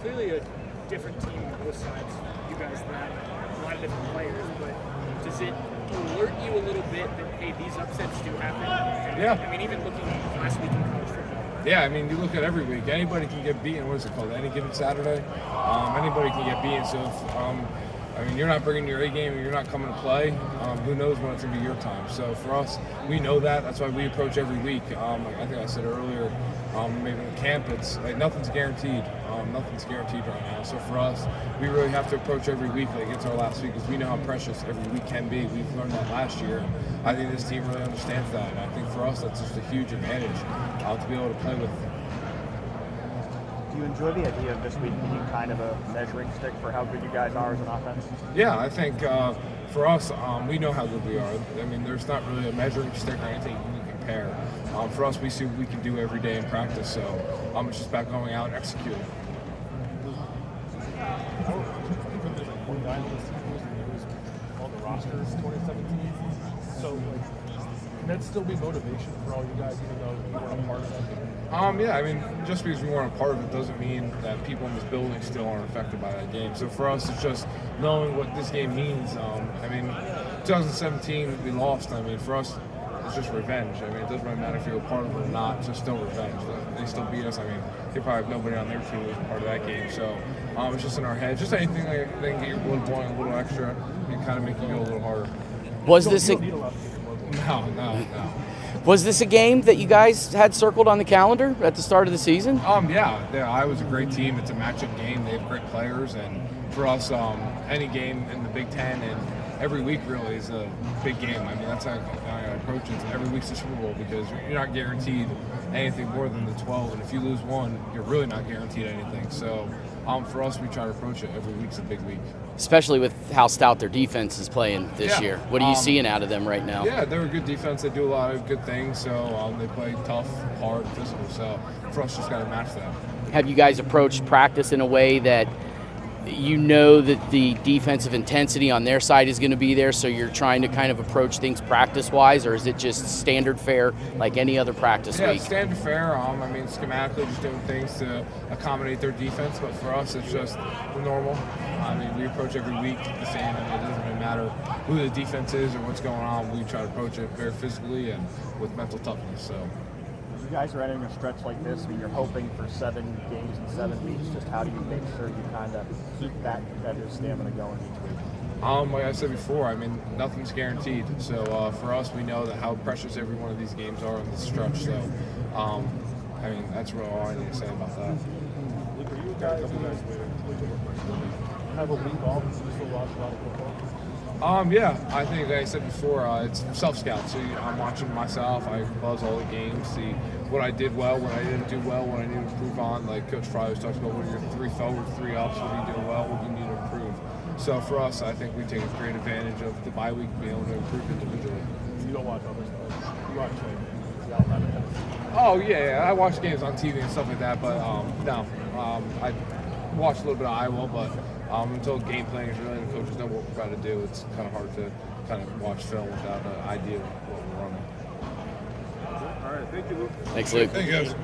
clearly a different team on both sides. You guys have a lot of different players, but does it alert you a little bit that, hey, these upsets do happen? Yeah. I mean, even looking last week in college football. Yeah, I mean, you look at every week. Anybody can get beaten. What is it called? Any given Saturday. Anybody can get beaten. So, I mean, you're not bringing your A game and you're not coming to play. Who knows when it's going to be your time? So for us, we know that. That's why we approach every week. I think I said earlier, maybe in camp, it's like nothing's guaranteed. Nothing's guaranteed right now. So for us, we really have to approach every week like it's our last week because we know how precious every week can be. We've learned that last year. I think this team really understands that. And I think for us, that's just a huge advantage to be able to play with. Do you enjoy the idea of this week being kind of a measuring stick for how good you guys are as an offense? Yeah, I think for us, we know how good we are. I mean, there's not really a measuring stick or anything you can compare. For us, we see what we can do every day in practice, so it's just about going out and executing. One guy on the season was on the rosters 2017. So, can that still be motivation for all you guys, even though you weren't a part of that? Yeah, I mean, just because we weren't a part of it doesn't mean that people in this building still aren't affected by that game. So for us, it's just knowing what this game means. I mean, 2017, we lost. I mean, for us, it's just revenge. I mean, it doesn't really matter if you're a part of it or not, it's just still revenge. They still beat us. I mean, they probably have nobody on their team who was a part of that game. So it's just in our head. Just anything that can get your blood boiling a little extra and kind of make you go a little harder. Was this No. Was this a game that you guys had circled on the calendar at the start of the season? Yeah, Iowa's a great team. It's a matchup game. They have great players, and for us, any game in the Big Ten and every week really is a big game. I mean, that's how I approach it. Every week's a Super Bowl because you're not guaranteed anything more than the 12, and if you lose one, you're really not guaranteed anything. So for us, we try to approach it every week's a big week. Especially with how stout their defense is playing this year. What are you seeing out of them right now? Yeah, they're a good defense. They do a lot of good things. So they play tough, hard, physical. So for us, just got to match that. Have you guys approached practice in a way that you know that the defensive intensity on their side is going to be there, so you're trying to kind of approach things practice-wise, or is it just standard fare like any other practice week? Yeah, standard fare. I mean, schematically just doing things to accommodate their defense, but for us, it's just normal. I mean, we approach every week the same. I mean, it doesn't really matter who the defense is or what's going on. We try to approach it very physically and with mental toughness. So. You guys are entering a stretch like this. I mean, you're hoping for 7 games in 7 weeks. Just how do you make sure you kind of keep that competitive stamina going each week? Like I said before, I mean, nothing's guaranteed. So for us, we know that how precious every one of these games are on the stretch. So, I mean, that's really all I need to say about that. Luke, are you guys have a week off and still watch a lot of football? Yeah, I think, like I said before, it's self-scout. So I'm watching myself. I buzz all the games, see what I did well, what I didn't do well, what I need to improve on. Like Coach Fry always talks about what are your 3 forwards, 3 ups, what are you doing well, what do you need to improve. So for us, I think we take a great advantage of the bye week being able to improve individually. You don't watch other stuff. You watch the outside of it. Oh, yeah, I watch games on TV and stuff like that, but no. I watch a little bit of Iowa, but until game planning is really, the coaches know what we're trying to do, it's kind of hard to kind of watch film without an idea of what we're running. All right, thank you, Luke. Thanks, Luke. Thank you, guys.